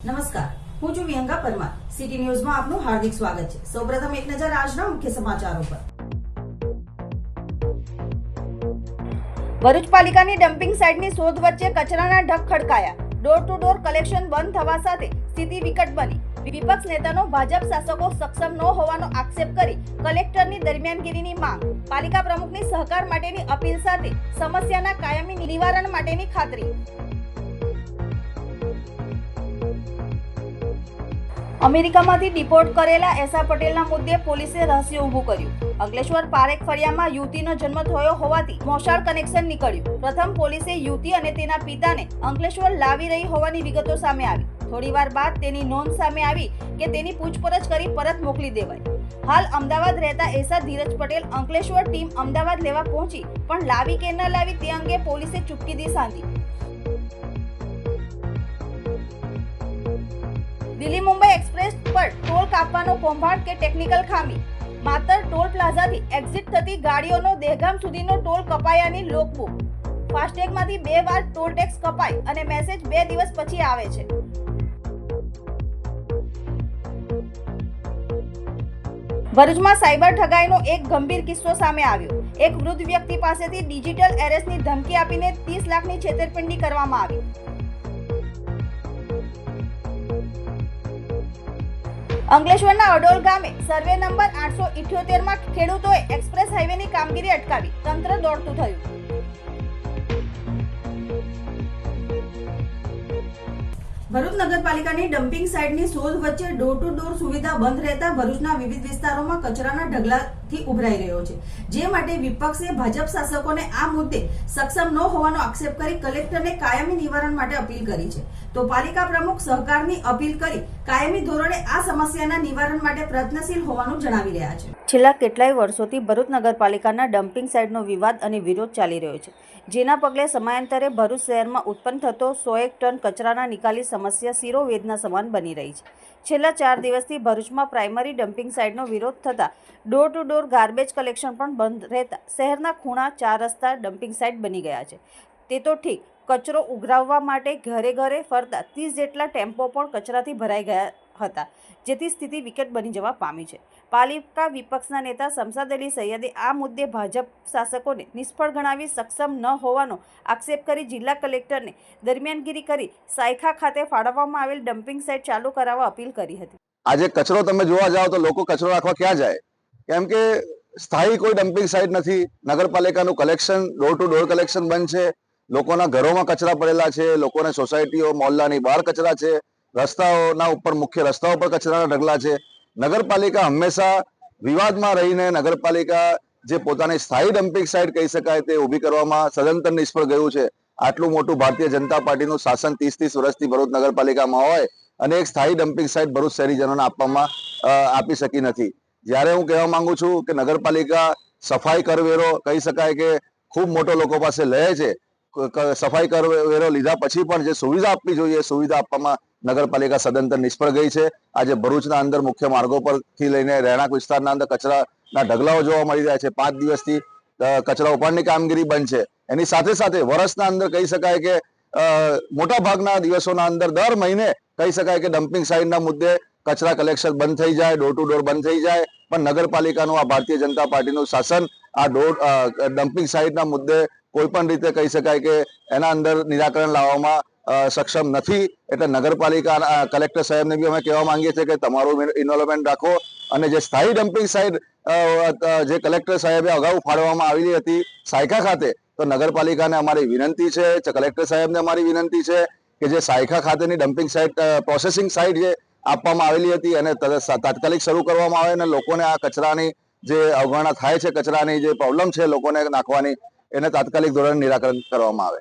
નમસ્કાર, હું છું વિહંગા પરમાર. સિટી ન્યૂઝમાં આપનું હાર્દિક સ્વાગત છે. સૌપ્રથમ એક નજર આજના મુખ્ય સમાચારો પર. ભરૂચ પાલિકાની ડમ્પિંગ સાઇટની શોધ વચ્ચે કચરાના ઢગ ખડકાયા. ડોર ટુ ડોર કલેક્શન બંધ થવા સાથે સ્થિતિ વિકટ બની. વિપક્ષ નેતાનો ભાજપ શાસકો સક્ષમ ન હોવાનો આક્ષેપ કરી કલેક્ટરની દરમિયાનગીરીની માંગ. પાલિકા પ્રમુખની સહકાર માટેની અપીલ સાથે સમસ્યાના કાયમી નિવારણ માટેની ખાતરી. અમેરિકામાંથી ડિપોર્ટ કરેલા એસા પટેલના મુદ્દે પોલીસે રહસ્ય ઊભું કર્યું. અંકલેશ્વર પારેખ ફળિયામાં યુવતીનો જન્મ થયો હોવાથી મોસાળ કનેક્શન નીકળ્યું. પ્રથમ પોલીસે યુવતી અને તેના પિતાને અંકલેશ્વર લાવી રહી હોવાની વિગતો સામે આવી. થોડીવાર બાદ તેની નોંધ સામે આવી કે તેની પૂછપરછ કરી પરત મોકલી દેવાય. હાલ અમદાવાદ રહેતા એસા ધીરજ પટેલ અંકલેશ્વર ટીમ અમદાવાદ લેવા પહોંચી, પણ લાવી કે ન લાવી તે અંગે પોલીસે ચૂપકીદી સાધી. દિલ્હી મુંબઈ એક્સપ્રેસ પર ટોલ કાપવાનો કૌભાંડ કે ટેકનિકલ ખામી. માત્ર ટોલ પ્લાઝાથી એક્ઝિટ થતી ગાડીઓનો દહેગામ સુધીનો ટોલ કપાયાની લોકબુક. ફાસ્ટેગમાંથી 2 વાર ટોલ ટેક્સ કપાય અને મેસેજ 2 દિવસ પછી આવે છે. ભરૂચમાં સાયબર ઠગાઈનો એક ગંભીર કિસ્સો સામે આવ્યો. એક વૃદ્ધ વ્યક્તિ પાસેથી ડિજિટલ એરેસ્ટની ધમકી આપીને 30 લાખની છેતરપિંડી કરવામાં આવી. અંકલેશ્વરના અડોલ ગામે સર્વે નંબર 878 માં ખેડૂતોએ એક્સપ્રેસ હાઈવેની કામગીરી અટકાવી. તંત્ર દોડતું થયું. ભરૂચ નગરપાલિકાની ડમ્પિંગ સાઇટની શોધ વચ્ચે ડોર ટુ ડોર સુવિધા બંધ રહેતા ભરૂચના વિવિધ વિસ્તારોમાં કચરાના ઢગલાથી ઉભરાઈ રહ્યો છે. જે માટે વિપક્ષે ભાજપ શાસકોને આ મુદ્દે સક્ષમ ન હોવાનો આક્ષેપ કરી કલેક્ટરને કાયમી નિવારણ માટે અપીલ કરી છે. તો પાલિકા પ્રમુખ સહકારની અપીલ કરી કાયમી ધોરણે આ સમસ્યાના નિવારણ માટે પ્રયત્નશીલ હોવાનું જણાવી રહ્યા છે. છેલ્લા કેટલાય વર્ષોથી ભરૂચ નગરપાલિકાના ડમ્પિંગ સાઇટનો વિવાદ અને વિરોધ ચાલી રહ્યો છે, જેના પગલે સમયાંતરે ભરૂચ શહેરમાં ઉત્પન્ન થતો 101 ટન કચરાના નિકાલી સમસ્યા શિરોવેદના સમાન બની રહી છે. છેલ્લા 4 દિવસથી ભરૂચમાં પ્રાઇમરી ડમ્પિંગ સાઇટનો વિરોધ થતા door to door garbage collection પણ બંધ રહેતા શહેરના ખૂણા 4 રસ્તા ડમ્પિંગ સાઇટ બની ગયા છે. તે તો ઠીક, કચરો ઉઘરાવવા માટે ઘરે ઘરે ફરતા 30 જેટલા ટેમ્પો પણ કચરાથી ભરાઈ ગયા હતા, જેથી સ્થિતિ વિકટ બની જવા પામી છે. પાલિકા વિપક્ષના નેતા શમશાદ અલી સૈયદે આ મુદ્દે ભાજપ શાસકોને નિષ્ફળ ગણાવી સક્ષમ ન હોવાનો આક્ષેપ કરી જિલ્લા કલેક્ટરને દરમિયાનગીરી કરી સાયખા ખાતે ફાળવવામાં આવેલ ડમ્પિંગ સાઇટ ચાલુ કરાવવા અપીલ કરી હતી. આજે કચરો તમે જોવા જાઓ તો લોકો કચરો રાખવા ક્યાં જાય? કેમ કે સ્થાયી કોઈ ડમ્પિંગ સાઇટ નથી. નગરપાલિકાનું collection door to door collection બંધ છે. લોકોના ઘરોમાં કચરા પડેલા છે, લોકોને સોસાયટીઓ મોહલ્લાની બહાર કચરા છે, રસ્તાઓના ઉપર મુખ્ય રસ્તાઓ પર કચરાના ઢગલા છે. નગરપાલિકા હંમેશા વિવાદમાં રહીને નગરપાલિકા જે પોતાની સ્થાયી ડમ્પિંગ સાઇટ કહી શકાય તે ઊભી કરવામાં સદંતર નિષ્ફળ ગયું છે. આટલું મોટું ભારતીય જનતા પાર્ટીનું શાસન 30 વર્ષથી ભરૂચ નગરપાલિકામાં હોય અને એક સ્થાયી ડમ્પિંગ સાઇટ ભરૂચ શહેરીજનોને આપી શકી નથી. જ્યારે હું કહેવા માંગુ છું કે નગરપાલિકા સફાઈ કરવેરો કહી શકાય કે ખૂબ મોટો લોકો પાસે લે છે. સફાઈ કરવેરો લીધા પછી પણ જે સુવિધા આપવી જોઈએ સુવિધા આપવામાં નગરપાલિકા સદંતર નિષ્ફળ ગઈ છે. આજે ભરૂચના અંદર મુખ્ય માર્ગો પરથી લઈને રહેણાંક વિસ્તારના અંદર કચરાના ઢગલાઓ જોવા મળી રહ્યા છે. 5 દિવસથી કચરા ઉપાડની કામગીરી બંધ છે. એની સાથે સાથે વર્ષના અંદર કહી શકાય કે મોટા ભાગના દિવસોના અંદર દર મહિને કહી શકાય કે ડમ્પિંગ સાઇટના મુદ્દે કચરા કલેક્શન બંધ થઈ જાય, ડોર ટુ ડોર બંધ થઈ જાય, પણ નગરપાલિકાનું આ ભારતીય જનતા પાર્ટીનું શાસન આ ડમ્પિંગ સાઇટના મુદ્દે કોઈ પણ રીતે કહી શકાય કે એના અંદર નિરાકરણ લાવવામાં સક્ષમ નથી. એટલે નગરપાલિકા કલેક્ટર સાહેબને બી અમે કહેવા માંગીએ છીએ કે તમારું ઇન્વોલ્વમેન્ટ રાખો અને જે સ્થાયી ડમ્પિંગ સાઇટ જે કલેક્ટર સાહેબે અગાઉ ફાળવવામાં આવેલી હતી સાયખા ખાતે, તો નગરપાલિકાને અમારી વિનંતી છે, કલેક્ટર સાહેબને અમારી વિનંતી છે કે જે સાયખા ખાતેની ડમ્પિંગ સાઇટ પ્રોસેસિંગ સાઇટ જે આપવામાં આવેલી હતી એને તાત્કાલિક શરૂ કરવામાં આવે અને લોકોને આ કચરાની જે અવગણના થાય છે, કચરાની જે પ્રોબ્લેમ છે લોકોને નાખવાની, એને તાત્કાલિક ધોરણે નિરાકરણ કરવામાં આવે.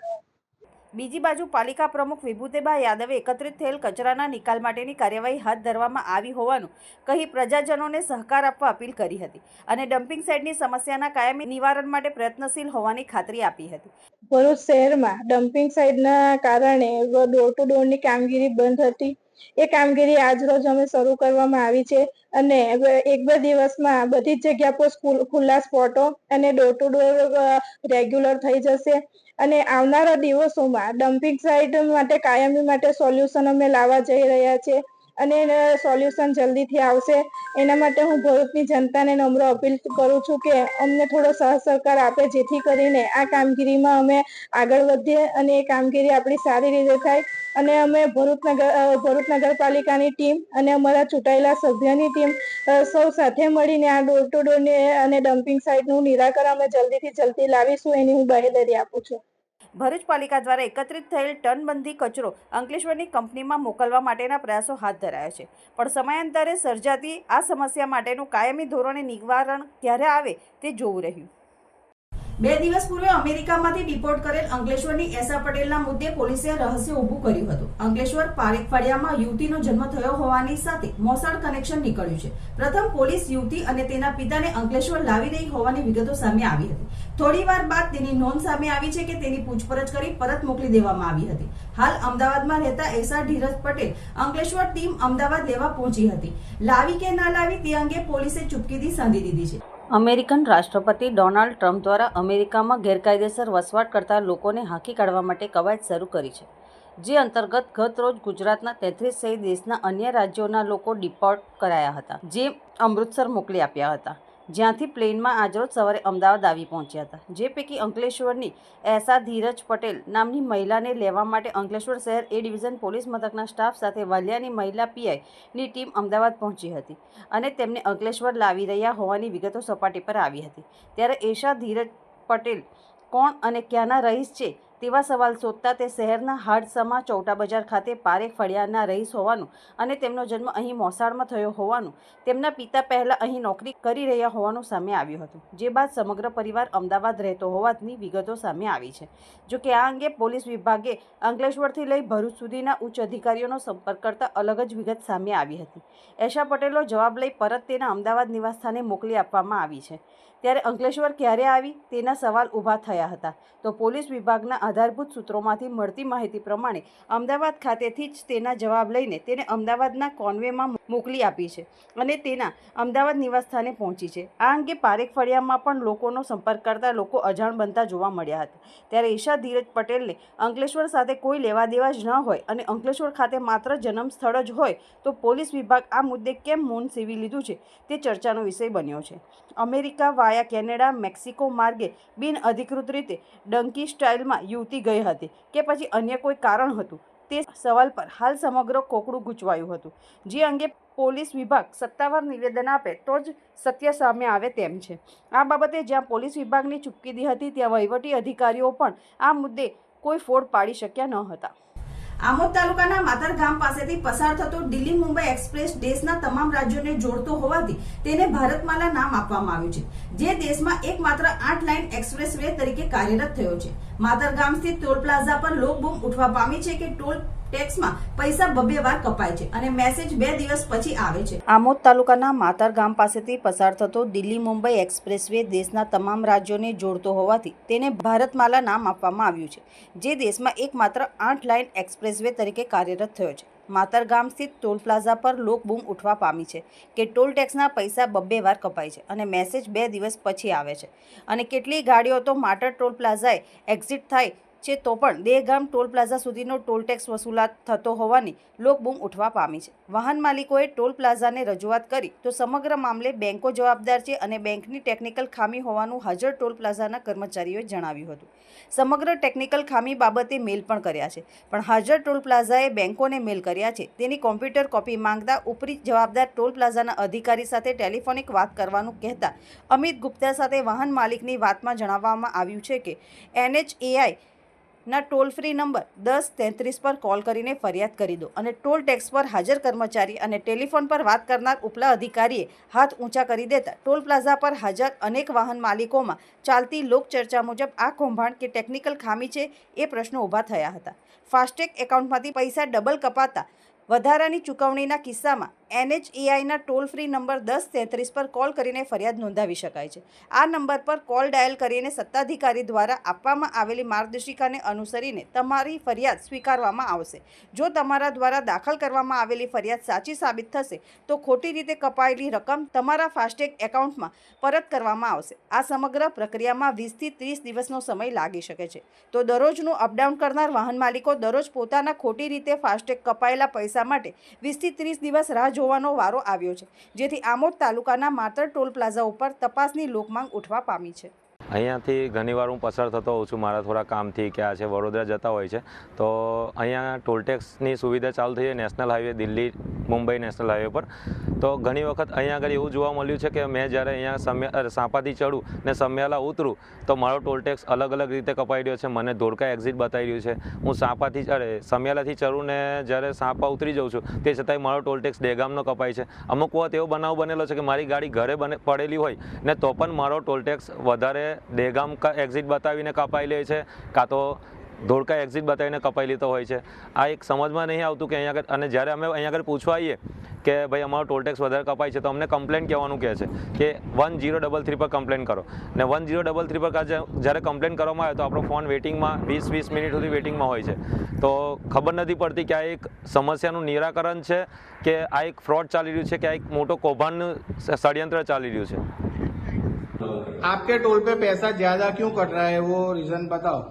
બીજી બાજુ પાલિકા પ્રમુખ વિભૂતિબા યાદવે એકત્રિત થયેલ કચરાના નિકાલ માટેની કાર્યવાહી હાથ ધરવામાં આવી હોવાનું કહી પ્રજાજનોને સહકાર આપવા અપીલ કરી હતી અને ડમ્પિંગ સાઇટની સમસ્યાના કાયમી નિવારણ માટે પ્રયત્નશીલ હોવાની ખાતરી આપી હતી. ભરૂચ શહેરમાં ડમ્પિંગ સાઇટના કારણે ડોર ટુ ડોરની કામગીરી બંધ હતી. એ કામગીરી આજરોજ અમે શરૂ કરવામાં આવી છે અને 1-2 દિવસમાં બધી જ જગ્યા પર ખુલ્લા સ્પોટો અને ડોર ટુ ડોર રેગ્યુલર થઈ જશે. અને આવનારા દિવસોમાં ડમ્પિંગ સાઇટ માટે કાયમી માટે સોલ્યુશન અમે લાવવા જઈ રહ્યા છીએ અને સોલ્યુશન જલ્દીથી આવશે. એના માટે હું ભરૂચની જનતાને નમ્ર અપીલ કરું છું કે અમને થોડો સહકાર આપે, જેથી કરીને આ કામગીરીમાં અમે આગળ વધીએ અને એ કામગીરી આપણી સારી રીતે થાય. અને અમે ભરૂચ નગરપાલિકાની ટીમ અને અમારા ચૂંટાયેલા સભ્યની ટીમ સૌ સાથે મળીને આ ડોર ટુ ડોર અને ડમ્પિંગ સાઇટનું નિરાકરણ અમે જલ્દીથી જલ્દી લાવીશું, એની હું બાહેધરી આપું છું. ભરૂચ પાલિકા દ્વારા એકત્રિત થયેલ ટનબંધી કચરો અંકલેશ્વરની કંપનીમાં મોકલવા માટેના પ્રયાસો હાથ ધરાયા છે, પણ સમયાંતરે સર્જાતી આ સમસ્યા માટેનું કાયમી ધોરણે નિવારણ ક્યારે આવે તે જોવું રહ્યું. 2 દિવસ પૂર્વે અમેરિકામાંથી ડિપોર્ટ કરેલ અંકલેશ્વરની એસા પટેલના મુદ્દે પોલીસે રહસ્ય ઊભું કર્યું હતું. અંકલેશ્વર પારેખ ફળિયામાં યુવતીનો જન્મ થયો હોવાની સાથે મોસાળ કનેક્શન નીકળ્યું છે. પ્રથમ પોલીસ યુવતી અને તેના પિતાને અંકલેશ્વર લાવી રહી હોવાની વિગતો સામે આવી હતી. થોડીવાર બાદ તેની નોંધ સામે આવી છે કે તેની પૂછપરછ કરી પરત મોકલી દેવામાં આવી હતી. હાલ અમદાવાદમાં રહેતા એસા ધીરજ પટેલ અંકલેશ્વર ટીમ અમદાવાદ લેવા પહોંચી હતી. લાવી કે ના લાવી તે અંગે પોલીસે ચૂપકીદી સાંધી દીધી છે. અમેરિકન રાષ્ટ્રપતિ ડોનાલ્ડ ટ્રમ્પ દ્વારા અમેરિકામાં ગેરકાયદેસર વસવાટ કરતા લોકોને હાંકી કાઢવા માટે કવાયત શરૂ કરી છે, જે અંતર્ગત ગત રોજ ગુજરાતના 33 સહિત દેશના અન્ય રાજ્યોના લોકો ડિપોર્ટ કરાયા હતા, જે અમૃતસર મોકલી આપ્યા હતા, જ્યાંથી પ્લેનમાં આજરોજ સવારે અમદાવાદ આવી પહોંચ્યા હતા. જે પૈકી અંકલેશ્વરની એસા ધીરજ પટેલ નામની મહિલાને લેવા માટે અંકલેશ્વર શહેર એ ડિવિઝન પોલીસ મથકના સ્ટાફ સાથે વાલિયાની મહિલા પીઆઈની ટીમ અમદાવાદ પહોંચી હતી અને તેમને અંકલેશ્વર લાવી રહ્યા હોવાની વિગતો સપાટી પર આવી હતી. ત્યારે એસા ધીરજ પટેલ કોણ અને ક્યાંના રહીશ છે તેવા સવાલ શોધતા તે શહેરના હાડસમા ચૌટા બજાર ખાતે પારેખ ફળિયાના રહીશ હોવાનું અને તેમનો જન્મ અહીં મોસાળમાં થયો હોવાનું, તેમના પિતા પહેલાં અહીં નોકરી કરી રહ્યા હોવાનું સામે આવ્યું હતું. જે બાદ સમગ્ર પરિવાર અમદાવાદ રહેતો હોવાની વિગતો સામે આવી છે. જો કે આ અંગે પોલીસ વિભાગે અંકલેશ્વરથી લઈ ભરૂચ સુધીના ઉચ્ચ અધિકારીઓનો સંપર્ક કરતા અલગ જ વિગત સામે આવી હતી. એશા પટેલનો જવાબ લઈ પરત તેના અમદાવાદ નિવાસસ્થાને મોકલી આપવામાં આવી છે. ત્યારે અંકલેશ્વર ક્યારે આવી તેના સવાલ ઊભા થયા હતા. તો પોલીસ વિભાગના આધારભૂત સૂત્રોમાંથી મળતી માહિતી પ્રમાણે અમદાવાદ ખાતેથી જ તેના જવાબ લઈને તેને અમદાવાદના કોન્વેમાં મોકલી આપી છે અને તેના અમદાવાદ નિવાસસ્થાને પહોંચી છે. આ અંગે પારેખ ફળિયામાં પણ લોકોનો સંપર્ક કરતા લોકો અજાણ બનતા જોવા મળ્યા હતા. ત્યારે એશા ધીરજ પટેલને અંકલેશ્વર સાથે કોઈ લેવા દેવા જ ન હોય અને અંકલેશ્વર ખાતે માત્ર જન્મ સ્થળ જ હોય તો પોલીસ વિભાગ આ મુદ્દે કેમ મૌન સેવી લીધું છે તે ચર્ચાનો વિષય બન્યો છે. અમેરિકા વાયા કેનેડા મેક્સિકો માર્ગે બિનઅધિકૃત રીતે ડંકી સ્ટાઇલમાં યુવતી ગઈ હતી કે પછી અન્ય કોઈ કારણ હતું તે સવાલ પર હાલ સમગ્ર કોકડું ગૂંચવાયું હતું. જે અંગે પોલીસ વિભાગ સત્તાવાર નિવેદન આપે તો જ સત્ય સામે આવે તેમ છે. આ બાબતે જ્યાં પોલીસ વિભાગની ચૂપકીદી હતી ત્યાં વહીવટી અધિકારીઓ પણ આ મુદ્દે કોઈ ફોડ પાડી શક્યા ન હતા. આમોદ તાલુકાના માતર ગામ પાસેથી પસાર થતો દિલ્હી મુંબઈ એક્સપ્રેસ દેશના તમામ રાજ્યોને જોડતો હોવાથી તેને ભારતમાલા નામ આપવામાં આવ્યું છે, જે દેશમાં એકમાત્ર 8 લાઇન એક્સપ્રેસ વે તરીકે કાર્યરત થયો છે. માતર ગામ સ્થિત ટોલ પ્લાઝા પર લોકબૂમ ઉઠવા પામી છે કે ટોલ ટેક્સમાં પૈસા 2 વાર કપાય છે અને મેસેજ 2 દિવસ પછી આવે છે. આમોદ તાલુકાના માતર ગામ પાસેથી પસાર થતો દિલ્હી મુંબઈ એક્સપ્રેસ વે દેશના તમામ રાજ્યોને જોડતો હોવાથી તેને ભારતમાલા નામ આપવામાં આવ્યું છે, જે દેશમાં એકમાત્ર 8 લાઇન એક્સપ્રેસ વે તરીકે કાર્યરત થયો છે. માતર ગામ સ્થિત ટોલ પ્લાઝા પર લોકબૂમ ઉઠવા પામી છે કે ટોલ ટેક્સના પૈસા 2 વાર કપાય છે અને મેસેજ 2 દિવસ પછી આવે છે અને કેટલીય ગાડીઓ તો માતર ટોલ પ્લાઝાએ એક્ઝિટ થાય છે તો પણ દેગામ ટોલ પ્લાઝા સુધીનો ટોલ ટેક્સ વસૂલાત થતો હોવાની લોકબૂમ ઉઠવા પામી છે. વાહન માલિકોએ ટોલ પ્લાઝાને રજૂઆત કરી તો સમગ્ર મામલે બેંકો જવાબદાર છે અને બેંકની ટેકનિકલ ખામી હોવાનું હાજર ટોલ પ્લાઝાના કર્મચારીઓએ જણાવ્યું હતું. સમગ્ર ટેકનિકલ ખામી બાબતે મેલ પણ કર્યા છે, પણ હાજર ટોલ પ્લાઝાએ બેંકોને મેલ કર્યા છે તેની કોમ્પ્યુટર કોપી માંગતા ઉપરી જવાબદાર ટોલ પ્લાઝાના અધિકારી સાથે ટેલિફોનિક વાત કરવાનું કહેતા અમિત ગુપ્તા સાથે વાહન માલિકની વાતમાં જણાવવામાં આવ્યું છે કે NHAI ના ટોલ ફ્રી નંબર 1033 પર કોલ કરીને ફરિયાદ કરી દો અને ટોલ ટેક્સ પર હાજર કર્મચારી અને ટેલિફોન પર વાત કરનાર ઉપલા અધિકારીએ હાથ ઊંચા કરી દેતા ટોલ પ્લાઝા પર હાજર અનેક વાહન માલિકોમાં ચાલતી લોકચર્ચા મુજબ આ કૌભાંડ કે ટેકનિકલ ખામી છે એ પ્રશ્નો ઊભા થયા હતા. ફાસ્ટેગ એકાઉન્ટમાંથી પૈસા ડબલ કપાતા વધારાની ચૂકવણીના કિસ્સામાં NHAIના ટોલ ફ્રી નંબર 1033 પર કોલ કરીને ફરિયાદ નોંધાવી શકાય છે. આ નંબર પર કોલ ડાયલ કરીને સત્તાધિકારી દ્વારા આપવામાં આવેલી માર્ગદર્શિકાને અનુસરીને તમારી ફરિયાદ સ્વીકારવામાં આવશે. જો તમારા દ્વારા દાખલ કરવામાં આવેલી ફરિયાદ સાચી સાબિત થશે તો ખોટી રીતે કપાયેલી રકમ તમારા ફાસ્ટેગ એકાઉન્ટમાં પરત કરવામાં આવશે. આ સમગ્ર પ્રક્રિયામાં 20 થી 30 દિવસનો સમય લાગી શકે છે. તો દરરોજનું અપડાઉન કરનાર વાહન માલિકો દરરોજ પોતાના ખોટી રીતે ફાસ્ટેગ કપાયેલા પૈસા માટે 20 થી 30 દિવસ રાહ જોવાનો વારો આવ્યો છે, જેથી આમોદ તાલુકાના માતર ટોલ પ્લાઝા ઉપર તપાસની લોકમાંગ ઉઠવા પામી છે. અહીંયાથી ઘણીવાર હું પસાર થતો હોઉં છું મારા થોડા કામથી કે આ છે વડોદરા જતા હોય છે, તો અહીંયા ટોલટેક્સની સુવિધા ચાલુ થઈ છે national highway Delhi Mumbai national highway પર. તો ઘણી વખત અહીંયા આગળ એવું જોવા મળ્યું છે કે મેં જ્યારે અહીંયા સાંપાથી ચડું ને સમિયાલા ઉતરું તો મારો ટોલટેક્સ અલગ અલગ રીતે કપાઈ રહ્યો છે. મને ધોળકા એક્ઝિટ બતાવી રહ્યું છે. હું સમિયાલાથી ચડું ને જ્યારે સાંપા ઉતરી જાઉં છું તે છતાંય મારો ટોલટેક્સ દહેગામનો કપાય છે. અમુક વખત એવો બનાવ બનેલો છે કે મારી ગાડી ઘરે પડેલી હોય ને તો પણ મારો ટોલટેક્સ વધારે દહેગામ એક્ઝિટ બતાવીને કપાઈ લે છે, કાં તો ધોળકા એક્ઝિટ બતાવીને કપાઈ લેતો હોય છે. આ એક સમજમાં નહીં આવતું કે અહીંયા આગળ, અને જ્યારે અમે અહીંયા આગળ પૂછવા આવીએ કે ભાઈ અમારો ટોલટેક્સ વધારે કપાય છે તો અમને કમ્પ્લેન કહેવાનું કહે છે કે 1033 પર કમ્પ્લેન કરો. ને 1033 પર જ્યારે કમ્પ્લેન કરવામાં આવે તો આપણો ફોન વેટિંગમાં 20 મિનિટ સુધી વેટિંગમાં હોય છે. તો ખબર નથી પડતી કે આ એક સમસ્યાનું નિરાકરણ છે કે આ એક ફ્રોડ ચાલી રહ્યું છે કે આ એક મોટો કૌભાંડનું ષડયંત્ર ચાલી રહ્યું છે. आपके टोल पे पैसा ज्यादा क्यों कट रहा है, वो रीजन बताओ.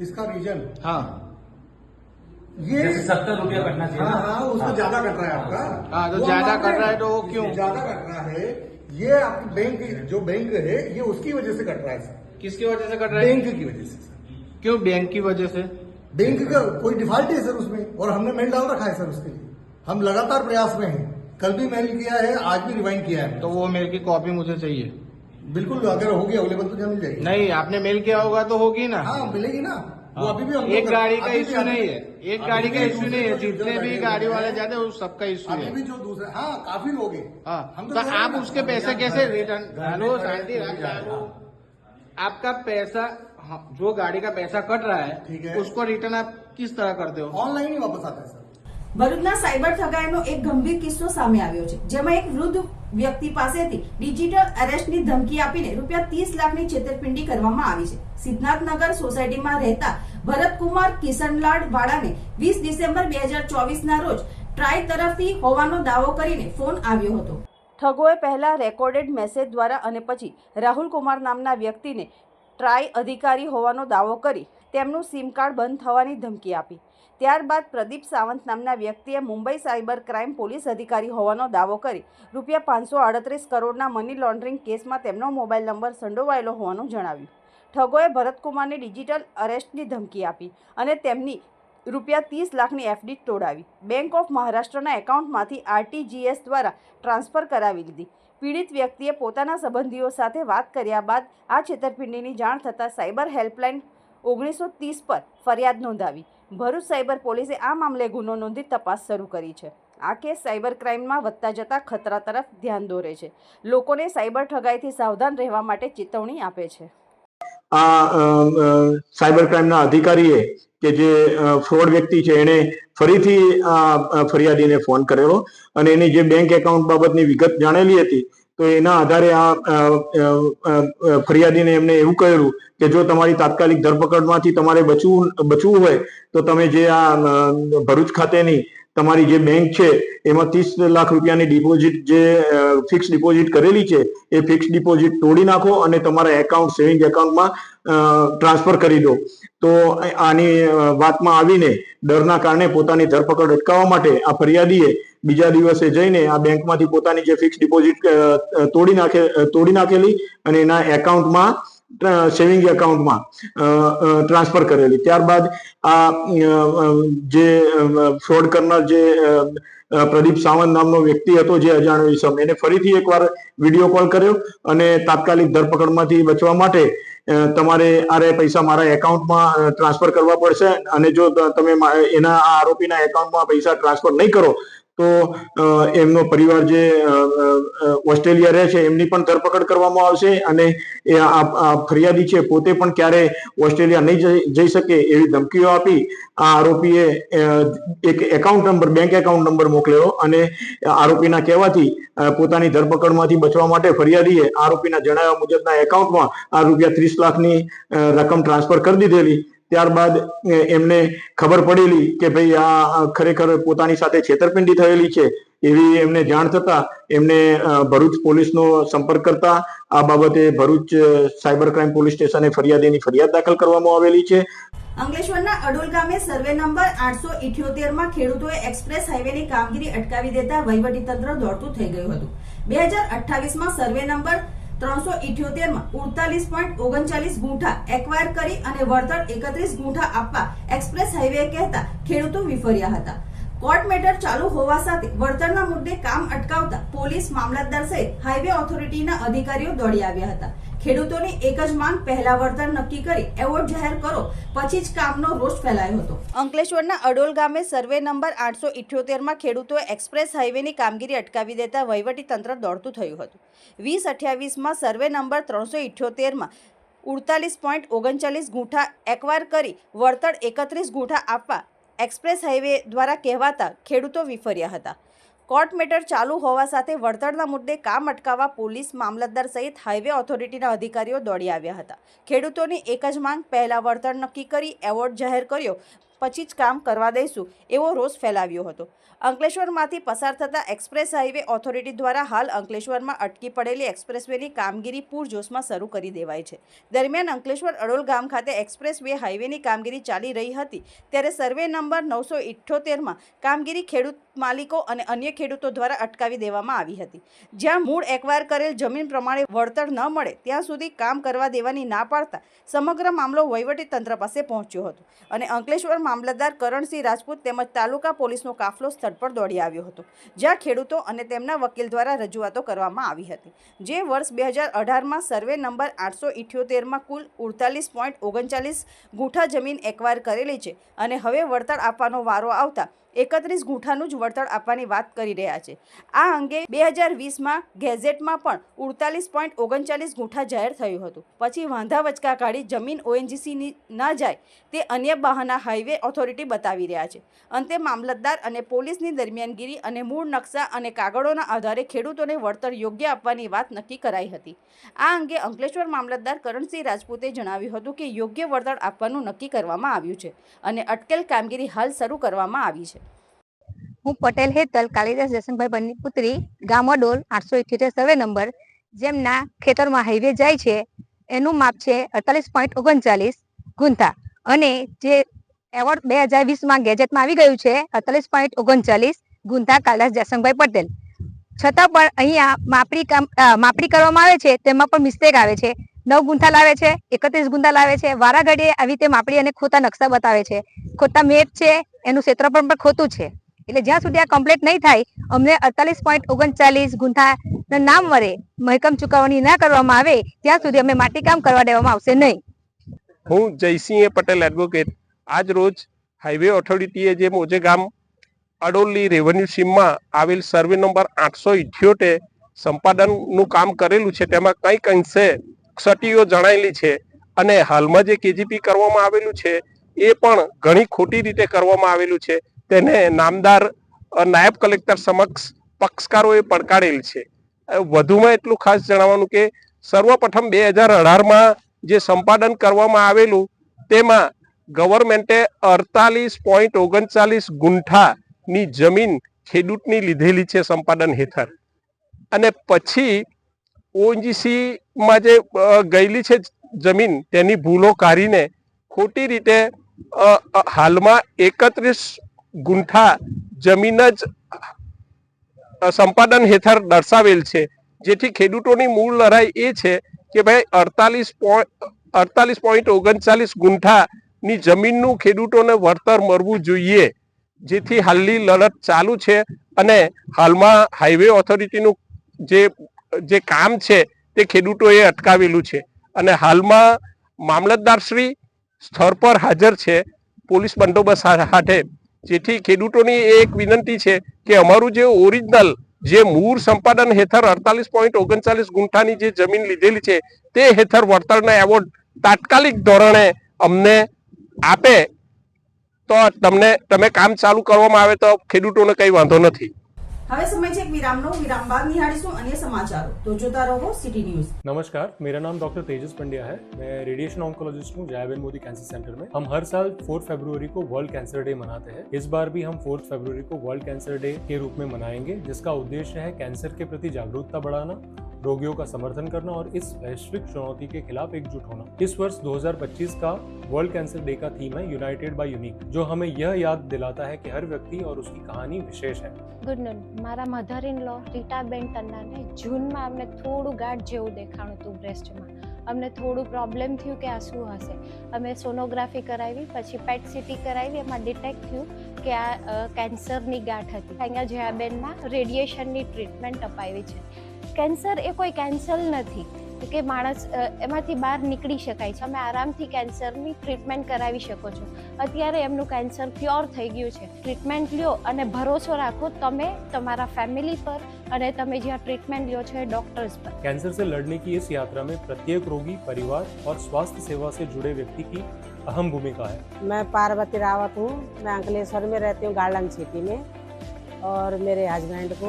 इसका रीजन हाँ ये जैसे 70 रुपया कटना चाहिए. हाँ हाँ उसमें ज्यादा कट रहा है आपका. हाँ, तो वो ज्यादा हमारे- कट रहा है तो वो क्यों? ज्यादा कट रहा है ये आपकी बैंक जो बैंक है ये उसकी वजह से कट रहा है सर. किसकी वजह से कट रहा है? बैंक की वजह से सर. क्यों बैंक की वजह से? बैंक का कोई डिफॉल्ट है सर उसमें और हमने मेल डाल रखा है सर उसके लिए. हम लगातार प्रयास में हैं. कल भी मेल किया है, आज भी रिवाइंड किया है. तो वो मेल की कॉपी मुझे चाहिए. बिल्कुल अगर होगी अवेलेबल तो मिल जाएगी. नहीं, आपने मेल किया होगा तो होगी ना. हाँ मिलेगी ना. वो हाँ, अभी भी हम एक गाड़ी का अभी भी इश्यू अभी- नहीं है. एक अभी गाड़ी भी का इश्यू नहीं है. दूसरे- जितने भी दूसरे गाड़ी वाले हैं, जाते हैं उस सबका इश्यू अभी है. भी जो दूसरे हाँ काफी लोग हैं. हाँ, हम तो कह रहे हैं आप ना, उसके पैसे कैसे रिटर्न? हेलो शांति रखो. आपका पैसा हाँ, जो गाड़ी का पैसा कट रहा ठीक है है. उसको रिटर्न आप किस तरह करते हो? ऑनलाइन ही वापस आता है सर. ભરૂચના સાયબર ઠગાઈનો એક ગંભીર કિસ્સો સામે આવ્યો છે, જેમાં એક વૃદ્ધ વ્યક્તિ પાસેથી ડિજિટલ અરેસ્ટની ધમકી આપીને રૂપિયા 30 લાખની છેતરપિંડી કરવામાં આવી છે. સિદ્ધાર્થનગર સોસાયટીમાં રહેતા ભરતકુમાર કિશનલાલ વાળાને 20 ડિસેમ્બર 2024ના રોજ ટ્રાય તરફથી હોવાનો દાવો કરીને ફોન આવ્યો હતો. ઠગોએ પહેલા રેકોર્ડેડ મેસેજ દ્વારા અને પછી રાહુલ કુમાર નામના વ્યક્તિને ટ્રાય અધિકારી હોવાનો દાવો કરી તેમનું સિમ કાર્ડ બંધ થવાની ધમકી આપી. ત્યારબાદ પ્રદીપ સાવંત નામના વ્યક્તિએ મુંબઈ સાયબર ક્રાઇમ પોલીસ અધિકારી હોવાનો દાવો કરી રૂપિયા 538 કરોડના મની લોન્ડરિંગ કેસમાં તેમનો મોબાઈલ નંબર સંડોવાયેલો હોવાનું જણાવ્યું. ઠગોએ ભરતકુમારને ડિજિટલ અરેસ્ટની ધમકી આપી અને તેમની રૂપિયા 30 લાખની એફડી તોડાવી બેંક ઓફ મહારાષ્ટ્રના એકાઉન્ટમાંથી RTGS દ્વારા ટ્રાન્સફર કરાવી લીધી. પીડિત વ્યક્તિએ પોતાના સંબંધીઓ સાથે વાત કર્યા બાદ આ છેતરપિંડીની જાણ થતાં સાયબર હેલ્પલાઇન 1930 પર ફરિયાદ નોંધાવી. ભરૂચ સાયબર પોલીસે આ મામલે ગુનો નોંધી તપાસ શરૂ કરી છે. આ કેસ સાયબર ક્રાઇમમાં વધતા જતા ખતરા તરફ ધ્યાન દોરે છે. લોકોને સાયબર ઠગાઈથી સાવધાન રહેવા માટે ચેતવણી આપે છે. આ સાયબર ક્રાઇમના અધિકારીએ કે જે ફ્રોડ વ્યક્તિ છે એને ફરીથી આ ફરિયાદીને ફોન કરેલો અને એની જે બેંક એકાઉન્ટ બાબતની વિગત જાણેલી હતી તો એના આધારે આ ફરિયાદીને એમને એવું કહેલું કે જો તમારી તાત્કાલિક ધરપકડમાંથી તમારે બચવું હોય તો તમે જે આ ભરૂચ ખાતેની તમારી જે બેંક છે એમાં 30 લાખ રૂપિયાની ડિપોઝિટ જે ફિક્સ ડિપોઝિટ કરેલી છે એ ફિક્સ ડિપોઝિટ તોડી નાખો અને તમારા એકાઉન્ટ સેવિંગ એકાઉન્ટમાં ટ્રાન્સફર કરી દો. તો આની વાતમાં આવીને ડરના કારણે પોતાની ધરપકડ અટકાવવા માટે આ ફરિયાદીએ બીજા દિવસે જઈને આ બેંકમાંથી પોતાની જે ફિક્સ ડિપોઝિટ તોડી નાખેલી અને એના એકાઉન્ટમાં સેવિંગ એકાઉન્ટમાં ટ્રાન્સફર કરેલી. ત્યારબાદ આ જે ફ્રોડ કરનાર જે પ્રદીપ સાવંત નામનો વ્યક્તિ હતો જે અજાણ્યો ઇસમ એને ફરીથી એકવાર વિડીયો કોલ કર્યો અને તાત્કાલિક ધરપકડમાંથી બચવા માટે તમારે આરે પૈસા મારા એકાઉન્ટમાં ટ્રાન્સફર કરવા પડશે અને જો તમે એના આરોપીના એકાઉન્ટમાં પૈસા ટ્રાન્સફર નહીં કરો તો એમનો પરિવાર જે ઓસ્ટ્રેલિયા રહે છે એમની પણ ધરપકડ કરવામાં આવશે અને એ આ ફરિયાદી છે પોતે પણ ક્યારે ઓસ્ટ્રેલિયા નહીં જઈ શકે એવી ધમકીઓ આપી આ આરોપીએ એક બેંક એકાઉન્ટ નંબર મોકલેલો અને આરોપીના કહેવાથી પોતાની ધરપકડમાંથી બચવા માટે ફરિયાદીએ આરોપીના જણાવ્યા મુજબના એકાઉન્ટમાં આ રૂપિયા 30 લાખની રકમ ટ્રાન્સફર કરી દીધેલી। ત્યારબાદ એમને ખબર પડેલી કે ભાઈ આ ખરેખર પોતાની સાથે છેતરપિંડી થયેલી છે એવી એમને જાણ થતા એમને ભરૂચ પોલીસનો સંપર્ક કરતા આ બાબતે ભરૂચ સાયબર ક્રાઇમ પોલીસ સ્ટેશને ફરિયાદીની ફરિયાદ દાખલ કરવામાં આવેલી છે। અંકલેશ્વરના અડોલ ગામે સર્વે નંબર 878 માં ખેડૂતોએ એક્સપ્રેસ હાઈવેની કામગીરી અટકાવી દેતા વહીવટીતંત્ર દોડતું થઈ ગયું હતું। 2028 માં સર્વે નંબર 378 માં 48.39 ગુંઠા એક્વાયર કરી અને વળતર 31 ગુંઠા આપવા એક્સપ્રેસ હાઈવે કહેતા ખેડૂતો વિફર્યા હતા। કોર્ટ મેટર ચાલુ હોવા સાથે વળતરના મુદ્દે કામ અટકાવતા પોલીસ મામલતદાર સહિત હાઈવે ઓથોરિટીના અધિકારીઓ દોડી આવ્યા હતા। ખેડૂતોની એક જ માંગ પહેલા વળતર નક્કી કરી એવોર્ડ જાહેર કરો પછી જ કામનો રોષ ફેલાયો હતો। અંકલેશ્વરના અડોલ ગામે સર્વે નંબર 878 માં ખેડૂતોએ એક્સપ્રેસ હાઈવેની કામગીરી અટકાવી દેતા વહીવટી તંત્ર દોડતું થયું હતું। 2028 માં સર્વે નંબર 378 માં 48.39 ગુંઠા એક્વાયર કરી વળતર 31 ગુંઠા આપવા એક્સપ્રેસ હાઈવે દ્વારા કહેવાતા ખેડૂતો વિફર્યા હતા। કોર્ટ મેટર ચાલુ હોવા સાથે વળતરના મુદ્દે કામ અટકાવવા પોલીસ મામલતદાર સહિત હાઈવે ઓથોરિટીના અધિકારીઓ દોડી આવ્યા હતા। ખેડૂતોની એક જ માંગ પહેલા વળતર નક્કી કરી એવોર્ડ જાહેર કર્યો પછી જ કામ કરવા દઈશું એવો રોષ ફેલાવ્યો હતો। અંકલેશ્વરમાંથી પસાર થતા એક્સપ્રેસ હાઈવે ઓથોરિટી દ્વારા હાલ અંકલેશ્વરમાં અટકી પડેલી એક્સપ્રેસવેની કામગીરી પૂરજોશમાં શરૂ કરી દેવાઈ છે। દરમિયાન અંકલેશ્વર અડોલ ગામ ખાતે એક્સપ્રેસ વે હાઈવેની કામગીરી ચાલી રહી હતી ત્યારે સર્વે નંબર 978 માં કામગીરી ખેડૂત માલિકો અને અન્ય ખેડૂતો દ્વારા અટકાવી દેવામાં આવી હતી। જ્યાં મૂળ એક્વાયર કરેલ જમીન પ્રમાણે વળતર ન મળે ત્યાં સુધી કામ કરવા દેવાની ના પાડતા સમગ્ર મામલો વહીવટી તંત્ર પાસે પહોંચ્યો હતો અને અંકલેશ્વર મામલતદાર કરણસિંહ રાજપૂત તેમજ તાલુકા પોલીસનો કાફલો સ્થળ પર દોડી આવ્યો હતો, જ્યાં ખેડૂતો અને તેમના વકીલ દ્વારા રજૂઆતો કરવામાં આવી હતી। જે વર્ષ 2018 માં સર્વે નંબર 878 માં કુલ 48.39 ગુંઠા જમીન એક્વાયર કરેલી છે અને હવે વળતર આપવાનો વારો આવતા 31 ગુંઠાનું જ વળતર આપવાની વાત કરી રહ્યા છે। આ અંગે 2020 માં ગેઝેટમાં પણ 48.39 ગુંઠા જાહેર થયું હતું। પછી વાંધા વચકા કાઢી જમીન ઓએનજીસી ન જાય તે અન્ય બહાના હાઈવે ઓથોરિટી બતાવી રહ્યા છે। અંતે મામલતદાર અને પોલીસની દરમિયાનગીરી અને મૂળ નકશા અને કાગળોના આધારે ખેડૂતોને વળતર યોગ્ય આપવાની વાત નક્કી કરાઈ હતી। આ અંગે અંકલેશ્વર મામલતદાર કરણસિંહ રાજપૂતે જણાવ્યું હતું કે યોગ્ય વળતર આપવાનું નક્કી કરવામાં આવ્યું છે અને અટકેલ કામગીરી હાલ શરૂ કરવામાં આવી છે। હું પટેલ હેતલ કાલિદાસ જયસંગભાઈ બની પુત્રી ગામ અડોલ 878 સર્વે નંબર જેમના ખેતરમાં હાઈવે જાય છે એનું માપ છે 48.39 ગુંઠા અને જે એવોર્ડ 2020 માં ગેજેટમાં આવી ગયું છે 48.39 ગુંઠા કાલિદાસ જયસંગભાઈ પટેલ। છતાં પણ અહીંયા માપણી કરવામાં આવે છે તેમાં પણ મિસ્ટેક આવે છે। 9 ગુંઠા લાવે છે, 31 ગુંઠા લાવે છે, વારા ઘડીએ આવી રીતે માપણી અને ખોટા નકશા બતાવે છે, ખોટા મેપ છે, એનું ક્ષેત્રફળ પણ ખોટું છે। એટલે જ્યાં સુધી આ કમ્પ્લીટ નહીં થાય અમને 48.39 ગુંઠા નામ વડે મહેકમ ચૂકવણી ના કરવામાં આવે ત્યાં સુધી અમે માટીકામ કરવા દેવામાં આવશે નહીં। હું જયસિંહ પટેલ એડવોકેટ આજ રોજ હાઈવે ઓથોરિટીએ જે મોજે ગામ અડોલની રેવન્યુ સીમમાં આવેલ સર્વે નંબર 878 સંપાદનનું કામ કરેલું છે તેમાં કંઈક અંશે ક્ષતિઓ જણાયેલી છે અને હાલમાં જે કેજીપી કરવામાં આવેલું છે એ પણ ઘણી ખોટી રીતે કરવામાં આવેલું છે। તેને નામદાર નાયબ કલેક્ટર સમક્ષ પક્ષકારોએ પડકારેલ છે। વધુમાં એટલું ખાસ જણાવવાનું કે સર્વપ્રથમ 2018માં જે સંપાદન કરવામાં આવેલું તેમાં ગવર્મેન્ટે 48.39 ગુંઠાની જમીન ખેડૂતની લીધેલી છે સંપાદન હેઠળ અને પછી ઓએનજીસીમાં જે ગયેલી છે જમીન તેની ભૂલો કાઢીને ખોટી રીતે હાલમાં 31 ગુંઠા જમીન જ સંપાદન હેઠળ દર્શાવેલ છે, જેથી ખેડૂતોની મૂળ લડાઈ એ છે કે ભાઈ 48.39 ગુંઠાની જમીનનું ખેડૂતોને વળતર મળવું જોઈએ, જેથી હાલની લડત ચાલુ છે અને હાલમાં હાઈવે ઓથોરિટીનું જે કામ છે તે ખેડૂતોએ અટકાવેલું છે અને હાલમાં મામલતદારશ્રી સ્થળ પર હાજર છે પોલીસ બંદોબસ્ત સાથે જેથી ખેડૂતોની એક વિનંતી છે કે અમારું જે ઓરિજિનલ જે મૂળ સંપાદન હેઠળ 48.39 ગુંઠાની જે જમીન લીધેલી છે તે હેઠળ વળતરના એવોર્ડ તાત્કાલિક ધોરણે અમને આપે તો તમે કામ ચાલુ કરવામાં આવે તો ખેડૂતોને કઈ વાંધો નથી. હવે સમય છે એક વિરામનો. વિરામ બાદ નિહાળીશું અન્ય સમાચારો. તો જોતા રહો સિટી न्यूज. नमस्कार, मेरा नाम डॉक्टर तेजस पंड्या है. मैं रेडिएशन ऑन्कोलॉजिस्ट हूँ जयाबेन मोदी कैंसर सेंटर में. हम हर साल 4 फरवरी को वर्ल्ड कैंसर डे मनाते हैं. इस बार भी हम 4 फरवरी को वर्ल्ड कैंसर डे के रूप में मनाएंगे, जिसका उद्देश्य है कैंसर के प्रति जागरूकता बढ़ाना, रोगियों का समर्थन करना और इस वैश्विक चुनौती के खिलाफ एकजुट होना. इस वर्ष 2025 का वर्ल्ड कैंसर डे का थीम है यूनाइटेड बाय यूनिक, जो हमें यह याद दिलाता है कि हर व्यक्ति और उसकी कहानी विशेष है. ગુડ નોન, મારા મધર ઇન લો રીટાબેન તન્નાને જૂનમાં અમને થોડું ગાંઠ જેવું દેખાણું હતું બ્રેસ્ટમાં. અમને થોડું પ્રોબ્લેમ થયું કે આ શું હશે. અમે સોનોગ્રાફી કરાવી, પછી પેટ સીટી કરાવી, એમાં ડિટેક્ટ થયું કે આ કેન્સરની ગાંઠ હતી. અહીંયા જયાબેનમાં રેડિયેશનની ટ્રીટમેન્ટ અપાવી છે. કેન્સર એ કોઈ કેન્સર નથી કે માણસ એમાંથી બહાર નીકળી શકાય છે. અમે આરામથી કેન્સરની ટ્રીટમેન્ટ કરાવી શકો છો. અત્યારે એમનું કેન્સર ક્યોર થઈ ગયું છે. ટ્રીટમેન્ટ લ્યો અને ભરોસો રાખો તમે તમારા ફેમિલી પર અને તમે જ્યાં ટ્રીટમેન્ટ લ્યો છો એ ડॉक्टर्स पर. कैंसर से लड़ने की इस यात्रा में प्रत्येक रोगी, परिवार और स्वास्थ्य सेवा से जुड़े व्यक्ति की अहम भूमिका है. मैं पार्वती रावत हूँ. मैं अंकलेश्वर में रहती हूँ, गार्डन सिटी में. और मेरे हस्बैंड को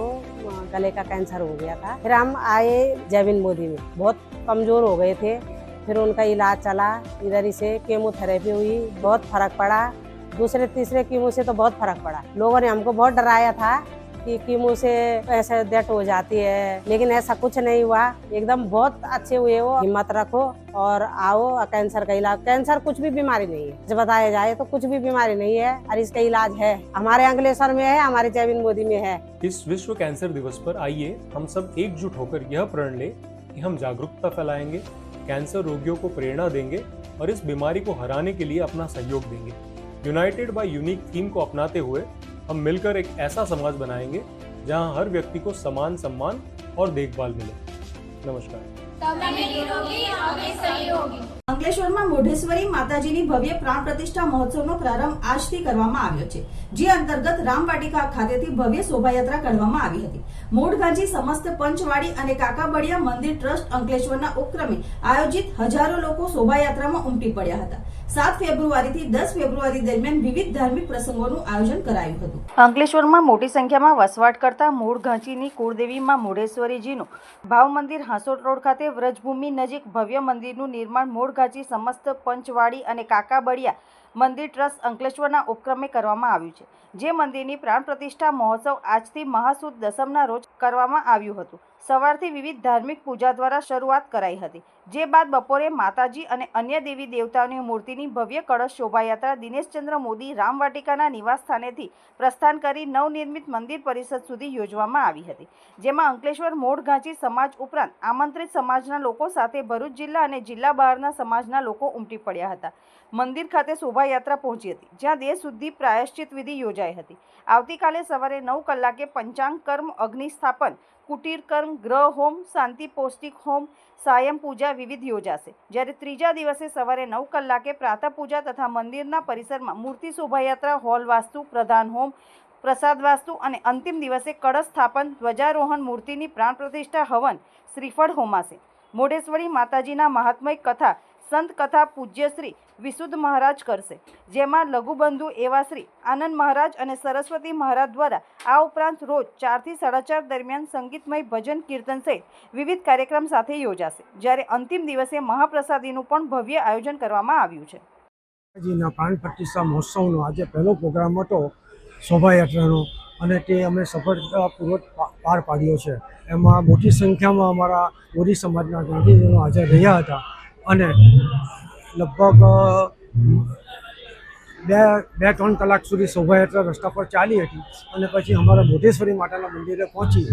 गले का कैंसर हो गया था. फिर हम आए जयाबेन मोदी में. बहुत कमज़ोर हो गए थे. फिर उनका इलाज चला. इधर ही से केमोथेरेपी हुई, बहुत फ़र्क पड़ा. दूसरे तीसरे कीमो से तो बहुत फ़र्क पड़ा. लोगों ने हमको बहुत डराया था कि कीमो से ऐसे डेथ हो जाती है, लेकिन ऐसा कुछ नहीं हुआ. एकदम बहुत अच्छे हुए वो. हिम्मत रखो और आओ. कैंसर का इलाज, कैंसर कुछ भी बीमारी नहीं है, जो बताया जाए तो कुछ भी बीमारी नहीं है और इसका इलाज है. हमारे अंकलेश्वर में है, हमारे जयाबेन मोदी में है. इस विश्व कैंसर दिवस पर आइए हम सब एकजुट होकर यह प्रण ले कि हम जागरूकता फैलाएंगे, कैंसर रोगियों को प्रेरणा देंगे और इस बीमारी को हराने के लिए अपना सहयोग देंगे. यूनाइटेड बाय यूनिक थीम को अपनाते हुए हम मिलकर एक ऐसा समाज बनाएंगे जहां हर व्यक्ति को समान सम्मान और देखभाल मिले. नमस्कार. અંકલેશ્વરમાં મોઢેશ્વરી માતાજીની ભવ્ય પ્રાણ પ્રતિષ્ઠા મહોત્સવનો પ્રારંભ આજથી કરવામાં આવ્યો છે, જે અંતર્ગત રામવાટિકા ખાતેથી ભવ્ય શોભાયાત્રા કાઢવામાં આવી હતી. મોઢગાંજી સમસ્ત પંચવાડી અને કાકાબડિયા મંદિર ટ્રસ્ટ અંકલેશ્વરના ઉપક્રમે આયોજિત હજારો લોકો શોભાયાત્રામાં ઉમટી પડ્યા હતા. 7 ફેબ્રુઆરીથી 10 ફેબ્રુઆરી દરમિયાન વિવિધ ધાર્મિક પ્રસંગોનું આયોજન કરાયું હતું. અંકલેશ્વરમાં મોટી સંખ્યામાં વસવાટ કરતા મોઢગાંચીની કુળદેવીમાં મોઢેશ્વરીજીનું ભાવ મંદિર હાંસોટ રોડ ખાતે વ્રજભૂમિ નજીક ભવ્ય મંદિરનું નિર્માણ મોઢગાંચી સમસ્ત પંચવાડી અને કાકાબડિયા મંદિર ટ્રસ્ટ અંકલેશ્વરના ઉપક્રમે કરવામાં આવ્યું છે. જે મંદિરની પ્રાણ પ્રતિષ્ઠા મહોત્સવ આજથી મહાસુદ દસમના રોજ કરવામાં આવ્યું હતું. સવારથી વિવિધ ધાર્મિક પૂજા દ્વારા શરૂઆત કરાઈ હતી, જે બાદ બપોરે માતાજી અને અન્ય દેવી દેવતાઓની મૂર્તિની ભવ્ય કળશ શોભાયાત્રા દિનેશચંદ્ર મોદી રામવાટિકાના નિવાસ સ્થાનેથી પ્રસ્થાન કરી નવનિર્મિત મંદિર પરિષદ સુધી યોજવામાં આવી હતી. જેમાં અંકલેશ્વર મોઢગાંચી સમાજ ઉપરાંત આમંત્રિત સમાજના લોકો સાથે ભરૂચ જિલ્લા અને જિલ્લા બહારના સમાજના લોકો ઉમટી પડ્યા હતા. મંદિર ખાતે શોભાયાત્રા પહોંચી હતી, જ્યાં દેહ શુદ્ધિ પ્રાયશ્ચિત વિધિ યોજાઈ હતી. આવતીકાલે સવારે 9 કલાકે પંચાંગ કર્મ, અગ્નિસ્થાપન, કુટીર કર્મ, ગ્રહ હોમ, શાંતિ પૌષ્ટિક હોમ, સાયમ પૂજા વિવિધ યોજાશે. જ્યારે ત્રીજા દિવસે સવારે 9 કલાકે પ્રાતઃ પૂજા તથા મંદિરના પરિસરમાં મૂર્તિ શોભાયાત્રા, હોલ વાસ્તુ, પ્રધાન હોમ, પ્રસાદ વાસ્તુ અને અંતિમ દિવસે કળશ સ્થાપન, ધ્વજારોહણ, મૂર્તિની પ્રાણ પ્રતિષ્ઠા, હવન, શ્રીફળ હોમાશે. મોઢેશ્વરી માતાજીના મહાત્મય કથા સંત કથા પૂજ્ય શ્રી વિશુદ્ધ મહારાજ કરશે, જેમાં લઘુબંધુ એવા શ્રી આનંદ મહારાજ અને સરસ્વતી મહારાજ દ્વારા આ ઉપરાંત રોજ 4 થી 4:30 દરમિયાન સંગીતમય ભજન કીર્તન સહિત વિવિધ કાર્યક્રમ સાથે યોજાશે. જ્યારે અંતિમ દિવસે મહાપ્રસાદીનું પણ ભવ્ય આયોજન કરવામાં આવ્યું છે. પ્રાણ પ્રતિષ્ઠા મહોત્સવનો આજે પહેલો પ્રોગ્રામ હતો શોભાયાત્રાનો, અને તે અમે સફળતાપૂર્વક પાર પાડ્યો છે. એમાં મોટી સંખ્યામાં અમારા મોદી સમાજના ગાંધીજનો હાજર રહ્યા હતા અને લગભગ 2-3 કલાક સુધી શોભાયાત્રા રસ્તા પર ચાલી હતી અને પછી અમારા મોઢેશ્વરી માતાના મંદિરે પહોંચી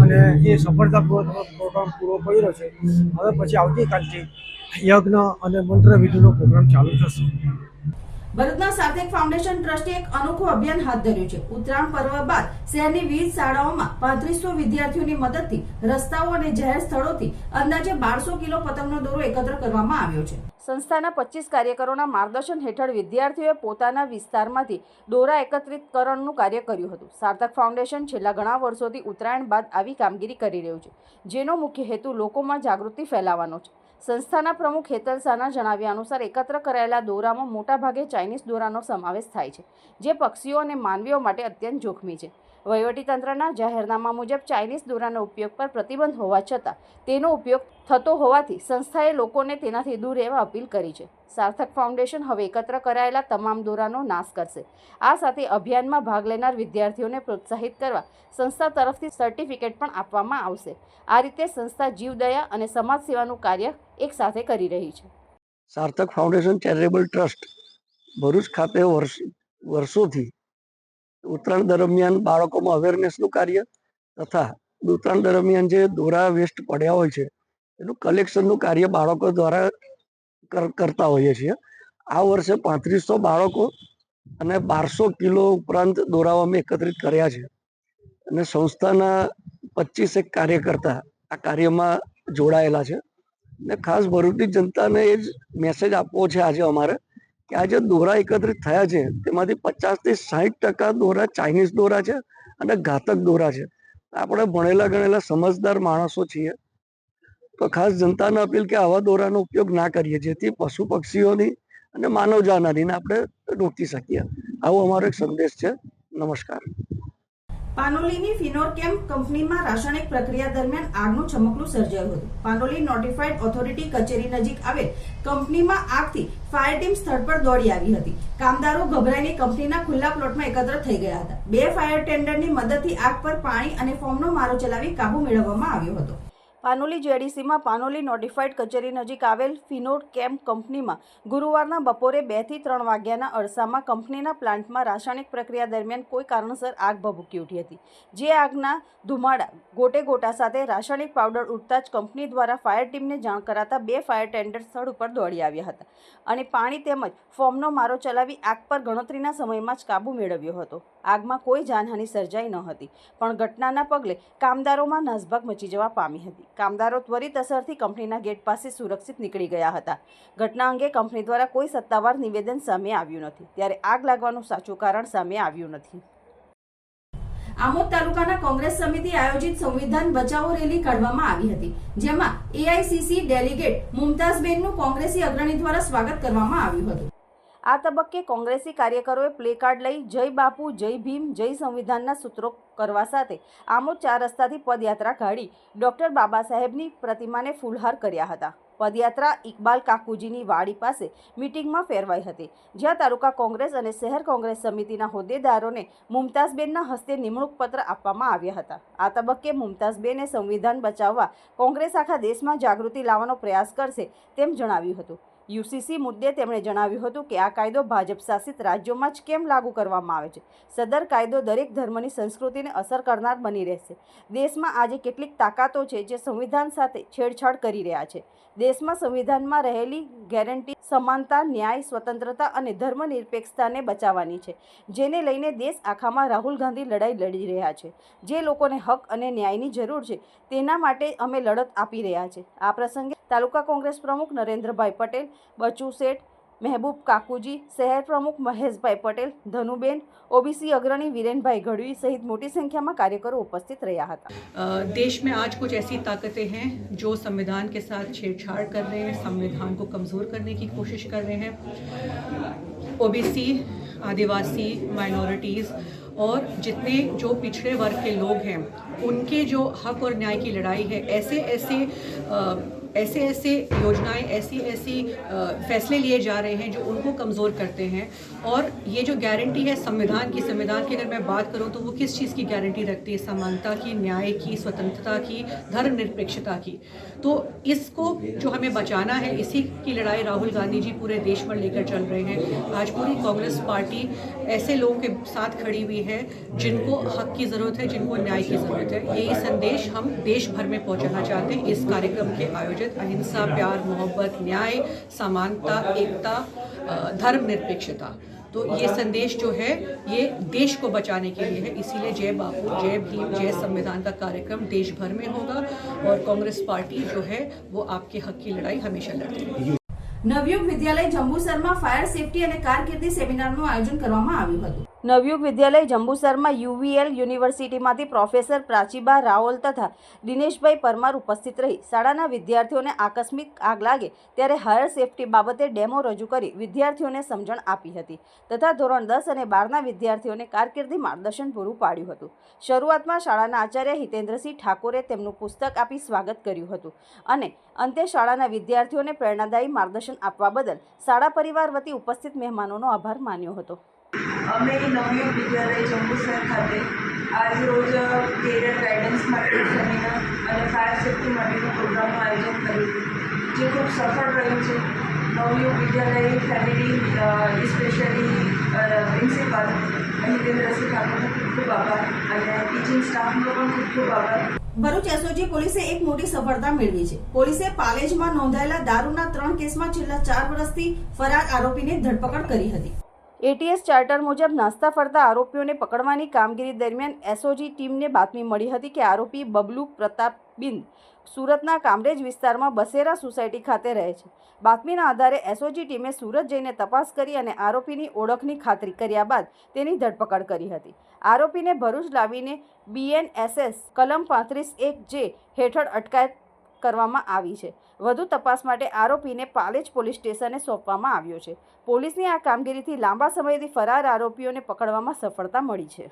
અને એ સફળતાપૂર્વક પ્રોગ્રામ પૂરો કર્યો છે. હવે પછી આવતીકાલથી યજ્ઞ અને મંત્રવિધિનો પ્રોગ્રામ ચાલુ થશે. ભરૂચના સાર્થક ફાઉન્ડેશન ટ્રસ્ટે એક અનોખું અભિયાન હાથ ધર્યું છે. ઉત્તરાયણ પર્વ બાદ શહેરની વિવિધ શાળાઓમાં 3500 વિદ્યાર્થીઓની મદદથી રસ્તાઓ અને જાહેર સ્થળોથી અંદાજે 1200 કિલો પતંગનો દોરો એકત્ર કરવામાં આવ્યો છે. સંસ્થાના 25 કાર્યકરોના માર્ગદર્શન હેઠળ વિદ્યાર્થીઓએ પોતાના વિસ્તારમાંથી દોરા એકત્રિતકરણનું કાર્ય કર્યું હતું. સાર્થક ફાઉન્ડેશન છેલ્લા ઘણા વર્ષોથી ઉત્તરાયણ બાદ આવી કામગીરી કરી રહ્યું છે, જેનો મુખ્ય હેતુ લોકોમાં જાગૃતિ ફેલાવવાનો છે. સંસ્થાના પ્રમુખ હેતલ શાહના જણાવ્યા અનુસાર એકત્ર કરાયેલા દોરામાં મોટાભાગે ચાઇનીઝ દોરાનો સમાવેશ થાય છે, જે પક્ષીઓ અને માનવીઓ માટે અત્યંત જોખમી છે. વહીવટીતંત્રના જાહેરનામા મુજબ ચાઇનીઝ દોરાનો ઉપયોગ પર પ્રતિબંધ હોવા છતાં તેનો ઉપયોગ થતો હોવાથી સંસ્થાએ લોકોને તેનાથી દૂર રહેવા અપીલ કરી છે. સાર્થક ફાઉન્ડેશન હવે એકત્ર કરાયેલા તમામ દોરાનો નાશ કરશે. આ સાથે અભિયાનમાં ભાગ લેનાર વિદ્યાર્થીઓને પ્રોત્સાહિત કરવા સંસ્થા તરફથી સર્ટિફિકેટ પણ આપવામાં આવશે. આ રીતે સંસ્થા જીવદયા અને સમાજ સેવાનું કાર્ય એક સાથે કરી રહી છે. સાર્થક ફાઉન્ડેશન ચેરિટેબલ ટ્રસ્ટ ભરૂચ ખાતે વર્ષોથી ઉત્તરાયણ દરમિયાન બાળકોમાં અવેરનેસનું કાર્ય તથા ઉત્તરાયણ દરમિયાન જે દોરા વેસ્ટ પડ્યા હોય છે એનું કલેક્શનનું કાર્ય બાળકો દ્વારા કરતા હોઈએ છીએ. આ વર્ષે 3500 બાળકો અને 1200 કિલો ઉપરાંત દોરાઓ અમે એકત્રિત કર્યા છે અને સંસ્થાના 25 કાર્યકર્તા આ કાર્યમાં જોડાયેલા છે. ને ખાસ ભરૂચની જનતાને એ જ મેસેજ આપવો છે આજે અમારે કે આ જે દોરા એકત્રિત થયા છે તેમાંથી 50 થી 60% દોરા ચાઇનીઝ દોરા છે અને ઘાતક દોરા છે. આપણે ભણેલા ગણેલા સમજદાર માણસો છીએ, તો ખાસ જનતાને અપીલ કે આવા દોરાનો ઉપયોગ ના કરીએ, જેથી પશુ પક્ષીઓની અને માનવ જાનહાનિને આપણે રોકી શકીએ. આવો અમારો એક સંદેશ છે. નમસ્કાર. પાનોલીની ફિનોરકેમ કંપનીમાં રાસાયણિક પ્રક્રિયા દરમિયાન આગનું ચમકલું સર્જાયું હતું. પાનોલી નોટિફાઈડ ઓથોરિટી કચેરી નજીક આવેલ કંપનીમાં આગથી ફાયર ટીમ સ્થળ પર દોડી આવી હતી. કામદારો ગભરાઈને કંપનીના ખુલ્લા પ્લોટમાં એકત્ર થઈ ગયા હતા. 2 ફાયર ટેન્ડરની મદદથી આગ પર પાણી અને ફોમનો મારો ચલાવી કાબુ મેળવવામાં આવ્યો હતો. પાનોલી જેડીસીમાં પાનોલી નોટિફાઈડ કચેરી નજીક આવેલ ફિનોરકેમ કંપનીમાં ગુરુવારના બપોરે 2 થી 3 વાગ્યાના અરસામાં કંપનીના પ્લાન્ટમાં રાસાયણિક પ્રક્રિયા દરમિયાન કોઈ કારણસર આગ ભભૂકી ઉઠી હતી. જે આગના ધુમાડા ગોટે ગોટા સાથે રાસાયણિક પાવડર ઉડતા જ કંપની દ્વારા ફાયર ટીમને જાણ કરાતા 2 ફાયર ટેન્ડર સ્થળ ઉપર દોડી આવ્યા હતા અને પાણી તેમજ ફોમનો મારો ચલાવી આગ પર ગણતરીના સમયમાં જ કાબુ મેળવ્યો હતો. આગમાં કોઈ જાનહાનિ સર્જાઈ ન હતી, પણ ઘટનાના પગલે કામદારોમાં નાસભાગ મચી જવા પામી હતી. કામદારો ત્વરિત અસરથી કંપનીના ગેટ પાસે સુરક્ષિત નીકળી ગયા હતા. ઘટના અંગે કંપની દ્વારા કોઈ સત્તાવાર નિવેદન સામે આવ્યું નથી, ત્યારે આગ લાગવાનું સાચું કારણ સામે આવ્યું નથી. આમોદ તાલુકાના કોંગ્રેસ સમિતિ આયોજિત સંવિધાન બચાવો રેલી કાઢવામાં આવી હતી, જેમાં એઆઈસીસી ડેલિગેટ મુમતાઝબેનનું કોંગ્રેસી અગ્રણી દ્વારા સ્વાગત કરવામાં આવ્યું હતું. આ તબક્કે કોંગ્રેસી કાર્યકરોએ પ્લેકાર્ડ લઈ જય બાપુ, જય ભીમ, જય સંવિધાનના સૂત્રો કરવા સાથે આમોદ 4 રસ્તાથી પદયાત્રા કાઢી ડોક્ટર બાબા સાહેબની પ્રતિમાને ફૂલહાર કર્યા હતા. પદયાત્રા ઇકબાલ કાકુજીની વાડી પાસે મીટિંગમાં ફેરવાઈ હતી, જ્યાં તાલુકા કોંગ્રેસ અને શહેર કોંગ્રેસ સમિતિના હોદ્દેદારોને મુમતાઝબેનના હસ્તે નિમણૂક પત્ર આપવામાં આવ્યા હતા. આ તબક્કે મુમતાઝબેને સંવિધાન બચાવવા કોંગ્રેસ આખા દેશમાં જાગૃતિ લાવવાનો પ્રયાસ કરશે તેમ જણાવ્યું હતું. યુસીસી મુદ્દે તેમણે જણાવ્યું હતું કે આ કાયદો ભાજપ શાસિત રાજ્યોમાં જ કેમ લાગુ કરવામાં આવે છે. સદર કાયદો દરેક ધર્મની સંસ્કૃતિને અસર કરનાર બની રહેશે. દેશમાં આજે કેટલીક તાકાતો છે જે સંવિધાન સાથે છેડછાડ કરી રહ્યા છે. દેશમાં સંવિધાનમાં રહેલી ગેરંટી સમાનતા, ન્યાય, સ્વતંત્રતા અને ધર્મનિરપેક્ષતાને બચાવવાની છે, જેને લઈને દેશ આખામાં રાહુલ ગાંધી લડાઈ લડી રહ્યા છે. જે લોકોને હક અને ન્યાયની જરૂર છે તેના માટે અમે લડત આપી રહ્યા છે. આ પ્રસંગે તાલુકા કોંગ્રેસ પ્રમુખ નરેન્દ્રભાઈ પટેલ, બચુ શેઠ, મહેબૂબ કાકુજી, શહેર પ્રમુખ મહેશભાઈ પટેલ, ધનુબેન, ओबीसी अग्रणी वीरेनभाई गढ़वी सहित मोटी संख्या में कार्यकरों उपस्थित रहा था. देश में आज कुछ ऐसी ताकतें हैं जो संविधान के साथ छेड़छाड़ कर रहे हैं, संविधान को कमज़ोर करने की कोशिश कर रहे हैं. ओबीसी, आदिवासी, माइनॉरिटीज़ और जितने जो पिछड़े वर्ग के लोग हैं उनके जो हक और न्याय की लड़ाई है, ऐसे योजनाएं, ऐसी फैसले लिए जा रहे हैं जो उनको कमज़ोर करते हैं. और ये जो गारंटी है संविधान की अगर मैं बात करूं तो वो किस चीज़ की गारंटी रखती है? समानता की, न्याय की, स्वतंत्रता की, धर्मनिरपेक्षता की. तो इसको जो हमें बचाना है, इसी की लड़ाई राहुल गांधी जी पूरे देश पर लेकर चल रहे हैं. आज पूरी कांग्रेस पार्टी ऐसे लोगों के साथ खड़ी हुई है जिनको हक की ज़रूरत है, जिनको न्याय की ज़रूरत है. यही संदेश हम देश भर में पहुंचाना चाहते हैं. इस कार्यक्रम के आयोजित अहिंसा, प्यार, मोहब्बत, न्याय, समानता, एकता, धर्मनिरपेक्षता, तो ये संदेश जो है ये देश को बचाने के लिए है. इसीलिए जय बापू, जय भीम, जय संविधान का कार्यक्रम देश भर में होगा और कांग्रेस पार्टी जो है वो आपके हक की लड़ाई हमेशा लड़ती है. નવયુગ વિદ્યાલય જંબુસરમાં ફાયર સેફટી અને કારકિર્દી સેમિનારનું આયોજન કરવામાં આવ્યું હતું. નવયુગ વિદ્યાલય જંબુસરમાં યુવીએલ યુનિવર્સિટીમાંથી પ્રોફેસર પ્રાચીબા રાઓલ તથા દિનેશભાઈ પરમાર ઉપસ્થિત રહી શાળાના વિદ્યાર્થીઓને આકસ્મિક આગ લાગે ત્યારે ફાયર સેફટી બાબતે ડેમો રજૂ કરી વિદ્યાર્થીઓને સમજણ આપી હતી તથા ધોરણ 10 અને 12ના વિદ્યાર્થીઓને કારકિર્દી માર્ગદર્શન પૂરું પાડ્યું હતું. શરૂઆતમાં શાળાના આચાર્ય હિતેન્દ્રસિંહ ઠાકોરે તેમનું પુસ્તક આપી સ્વાગત કર્યું હતું અને અંતે શાળાના વિદ્યાર્થીઓને પ્રેરણાદાયી માર્ગદર્શન આપવા બદલ શાળા પરિવાર વતી ઉપસ્થિત મહેમાનોનો આભાર માન્યો હતો. અમે નવયુગ વિદ્યાલય જંબુસર ખાતે આજ રોજ કેરિયર ગાઈડન્સ માટે સેમિનાર અને ફાયર સેફ્ટી માટેનો પ્રોગ્રામનું આયોજન કર્યું હતું, જે ખૂબ સફળ રહ્યું છે. નવયુગ વિદ્યાલય ફેમિલી સ્પેશિયલી પ્રિન્સિપાલ હિતેન્દ્રસિંહ ઠાકોરનો ખૂબ ખૂબ આભાર અને ટીચિંગ સ્ટાફનો પણ ખૂબ ખૂબ આભાર. ભરૂચ એસઓજી પોલીસે એક મોટી સફળતા મેળવી છે. પોલીસે પાલેજમાં નોંધાયેલા દારૂના 3 કેસમાં છેલ્લા 4 વર્ષથી ફરાર આરોપીને ધરપકડ કરી હતી. એટીએસ ચાર્ટર મુજબ નાસ્તા ફરતા આરોપીઓને પકડવાની કામગીરી દરમિયાન એસઓજી ટીમને બાતમી મળી હતી કે આરોપી બબલુ પ્રતાપ બિંદ સુરતના કામરેજ વિસ્તારમાં બસેરા સોસાયટી ખાતે રહે છે. બાતમીના આધારે એસઓજી ટીમે સુરત જઈને તપાસ કરી અને આરોપીની ઓળખની ખાતરી કર્યા બાદ તેની ધરપકડ કરી હતી. આરોપીને ભરૂચ લાવીને BNSS કલમ 35(1) હેઠળ અટકાયત કરવામાં આવી છે. વધુ તપાસ માટે આરોપીને પાલેજ પોલીસ સ્ટેશને સોંપવામાં આવ્યો છે. પોલીસની આ કામગીરીથી લાંબા સમયથી ફરાર આરોપીઓને પકડવામાં સફળતા મળી છે.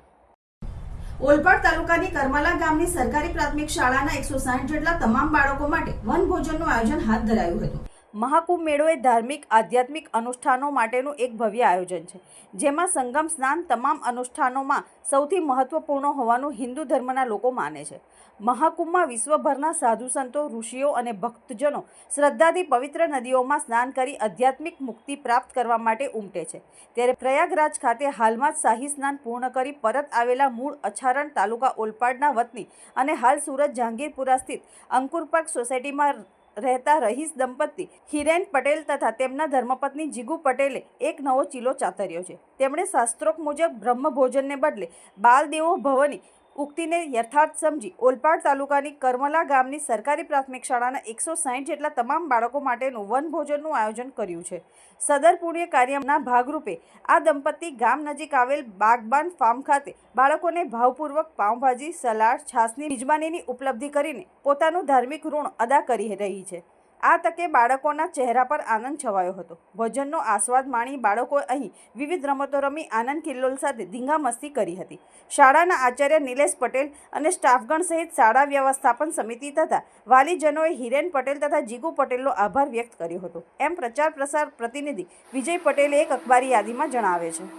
ઓલપાડ તાલુકાની કરમાલા ગામની સરકારી પ્રાથમિક શાળાના 160 જેટલા તમામ બાળકો માટે વનભોજનનું આયોજન હાથ ધરાયું હતું. મહાકુંભ મેળો એ ધાર્મિક આધ્યાત્મિક અનુષ્ઠાનો માટેનું એક ભવ્ય આયોજન છે, જેમાં સંગમ સ્નાન તમામ અનુષ્ઠાનોમાં સૌથી મહત્વપૂર્ણ હોવાનું હિન્દુ ધર્મના લોકો માને છે. મહાકુંભમાં વિશ્વભરના સાધુ સંતો, ઋષિઓ અને ભક્તજનો શ્રદ્ધાથી પવિત્ર નદીઓમાં સ્નાન કરી આધ્યાત્મિક મુક્તિ પ્રાપ્ત કરવા માટે ઉમટે છે. ત્યારે પ્રયાગરાજ ખાતે હાલમાં જ શાહી સ્નાન પૂર્ણ કરી પરત આવેલા મૂળ અછારણ તાલુકા ઓલપાડના વતની અને હાલ સુરત જહાંગીરપુરા સ્થિત અંકુર પાર્ક સોસાયટીમાં રહેતા રહીશ દંપતી હિરેન પટેલ તથા તેમના ધર્મપત્ની જીગુ પટેલે એક નવો ચીલો ચાતર્યો છે. તેમણે શાસ્ત્રોક્ત મુજબ બ્રહ્મ ભોજનને બદલે બાલ દેવો ભવની ઉક્તિને યથાર્થ સમજી ઓલપાડ તાલુકાની કરમલા ગામની સરકારી પ્રાથમિક શાળાના 160 જેટલા તમામ બાળકો માટેનું વનભોજનનું આયોજન કર્યું છે. સદર પુણ્ય કાર્યના ભાગરૂપે આ દંપતી ગામ નજીક આવેલ બાગબાન ફાર્મ ખાતે બાળકોને ભાવપૂર્વક પાઉંભાજી, સલાડ, છાશની મિજબાનીની ઉપલબ્ધિ કરીને પોતાનું ધાર્મિક ઋણ અદા કરી રહી છે. આ તકે બાળકોના ચહેરા પર આનંદ છવાયો હતો. ભોજનનો આસ્વાદ માણી બાળકોએ અહીં વિવિધ રમતો રમી આનંદ કિલ્લોલ સાથે ધીંગા મસ્તી કરી હતી. શાળાના આચાર્ય નિલેશ પટેલ અને સ્ટાફગણ સહિત શાળા વ્યવસ્થાપન સમિતિ તથા વાલીજનોએ હિરેન પટેલ તથા જીગુ પટેલનો આભાર વ્યક્ત કર્યો હતો, એમ પ્રચાર પ્રસાર પ્રતિનિધિ વિજય પટેલે એક અખબારી યાદીમાં જણાવે છે.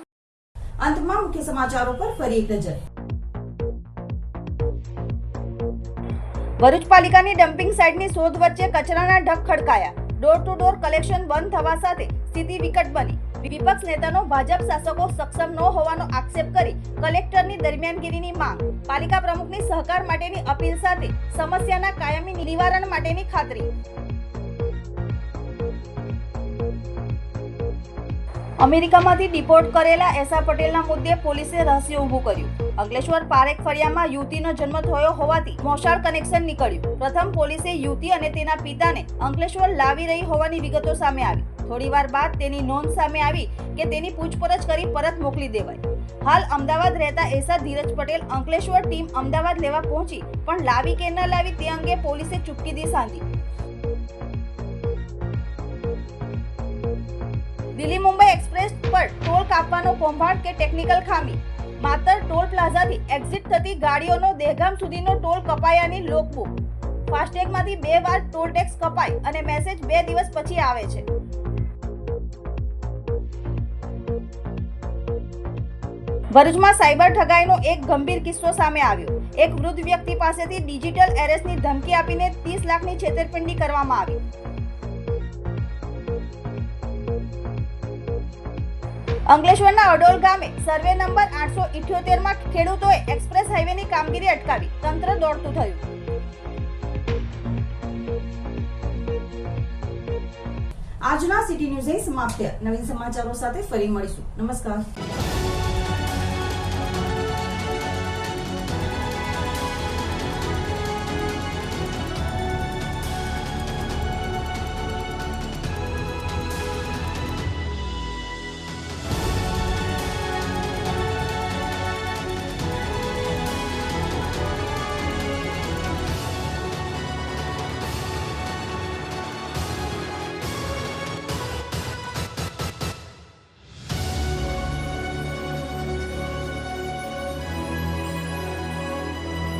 અંતમાં મુખ્ય સમાચારો પર ફરી એક નજર. ભરૂચ પાલિકાની ડમ્પિંગ સાઇટની શોધ વચ્ચે કચરાના ઢગ ખડકાયા. ડોર ટુ ડોર કલેક્શન બંધ થવા સાથે સ્થિતિ વિકટ બની. વિપક્ષ નેતાનો ભાજપ શાસકો સક્ષમ ન હોવાનો આક્ષેપ કરી કલેક્ટરની દરમિયાનગીરીની માંગ. પાલિકા પ્રમુખની સહકાર માટેની અપીલ સાથે સમસ્યાના કાયમી નિવારણ માટેની ખાતરી. અમેરિકામાંથી ડિપોર્ટ કરેલા એસા પટેલના મુદ્દે પોલીસે રહસ્ય ઊભું કર્યું. અંકલેશ્વર પારેખ ફળિયામાં યુવતીનો જન્મ થયો હોવાથી મોસાળ કનેક્શન નીકળ્યું. પ્રથમ પોલીસે યુવતી અને તેના પિતાને અંકલેશ્વર લાવી રહી હોવાની વિગતો સામે આવી. થોડીવાર બાદ તેની નોંધ સામે આવી કે તેની પૂછપરછ કરી પરત મોકલી દેવાઈ. હાલ અમદાવાદ રહેતા એસા ધીરજ પટેલ અંકલેશ્વર ટીમ અમદાવાદ લેવા પહોંચી, પણ લાવી કે ન લાવી તે અંગે પોલીસે ચૂપકીદી સાધી. દિલ્હી મુંબઈ એક્સપ્રેસ પર ટોલ કાપવાનો કૌભાંડ કે ટેકનિકલ ખામી. માત્ર ટોલ પ્લાઝાથી એક્ઝિટ થતી ગાડીઓનો દહેગામ સુધીનો ટોલ કપાયાની લોકબુક. ફાસ્ટેગમાંથી 2 વાર ટોલ ટેક્સ કપાય અને મેસેજ 2 દિવસ પછી આવે છે. ભરૂચમાં સાયબર ઠગાઈનો એક ગંભીર કિસ્સો સામે આવ્યો. એક વૃદ્ધ વ્યક્તિ પાસેથી ડિજિટલ એરેસ્ટની ધમકી આપીને 30 લાખની છેતરપિંડી કરવામાં આવી. અંકલેશ્વરના અડોલ ગામે સર્વે નંબર 878 માં ખેડૂતોએ એક્સપ્રેસ હાઈવેની કામગીરી અટકાવી. તંત્ર દોડતું થયું. આજના સિટી ન્યૂઝ અહીં સમાપ્ત થયા. નવીન સમાચારો સાથે ફરી મળીશું. નમસ્કાર.